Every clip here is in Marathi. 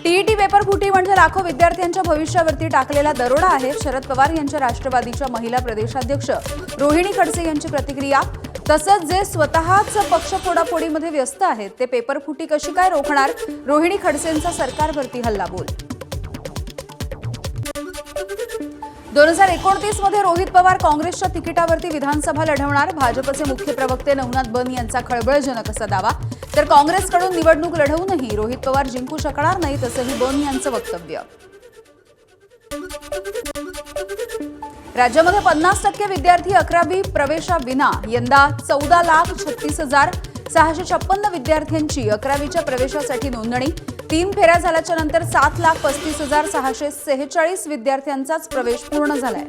टीईटी पेपर फुटी म्हणजे लाखो विद्यार्थ्यांच्या भविष्यावरती टाकलेला दरोडा आहे. शरद पवार यांच्या राष्ट्रवादीच्या महिला प्रदेशाध्यक्ष रोहिणी खडसे यांची प्रतिक्रिया. तसंच जे स्वतःच पक्ष फोडाफोडीमध्ये व्यस्त आहेत ते पेपर फुटी कशी काय रोखणार? रोहिणी खडसेंचा सरकारवरती हल्लाबोल. 2029 मध्ये रोहित पवार काँग्रेसच्या तिकिटावरती विधानसभा लढवणार. भाजपचे मुख्य प्रवक्ते नवनाथ बन यांचा खळबळजनक असा दावा. तर काँग्रेसकडून निवडणूक लढवूनही रोहित पवार जिंकू शकणार नाहीत असंही बन यांचं वक्तव्य. राज्यामध्ये 50% विद्यार्थी 11वी प्रवेशाविना. यंदा 14,36,656 विद्यार्थ्यांची 11वीच्या प्रवेशासाठी नोंदणी. 3 फेऱ्या झाल्याच्या नंतर 7,35,646 विद्यार्थ्यांचाच प्रवेश पूर्ण झालाय.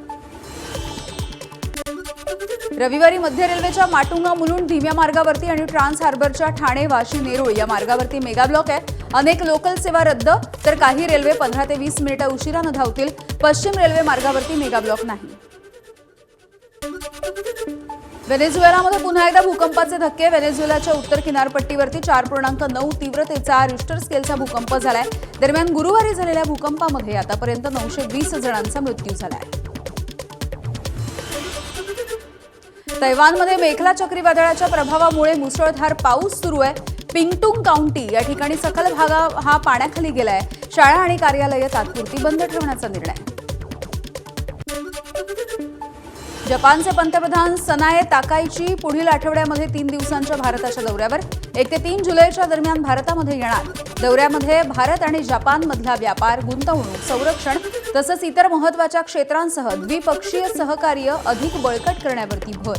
रविवारी मध्य रेल्वेच्या माटुंगा मुलुंड धीम्या मार्गावरती आणि ट्रान्स हार्बरच्या ठाणे वाशी नेरूळ या मार्गावरती मेगा ब्लॉक आहे. अनेक लोकल सेवा रद्द, तर काही रेल्वे 15 ते 20 मिनिटं उशिरानं धावतील. पश्चिम रेल्वे मार्गावरती मेगा ब्लॉक नाही. व्हेनेझुएलामध्ये पुन्हा एकदा भूकंपाचे धक्के. व्हेनेझुएलाच्या उत्तर किनारपट्टीवरती 4.9 तीव्रतेचा रिश्टर स्केलचा भूकंप झालाय. दरम्यान गुरुवारी झालेल्या भूकंपामध्ये आतापर्यंत 920 जणांचा मृत्यू झालाय. तैवानमध्ये मेखला चक्रीवादळाच्या प्रभावामुळे मुसळधार पाऊस सुरू आहे. पिंगटुंग काउंटी या ठिकाणी सखल भाग हा पाण्याखाली गेलाय. शाळा आणि कार्यालये तात्पुरती बंद ठेवण्याचा निर्णय. जपानचे पंतप्रधान सनाए ताकाईची पुढील आठवड्यामध्ये 3 दिवसांच्या भारताच्या दौऱ्यावर. 1 ते 3 जुलैच्या दरम्यान भारतामध्ये येणार. दौऱ्यामध्ये भारत आणि जपानमधला व्यापार, गुंतवणूक, संरक्षण तसंच इतर महत्त्वाच्या क्षेत्रांसह द्विपक्षीय सहकार्य अधिक बळकट करण्यावरती भर.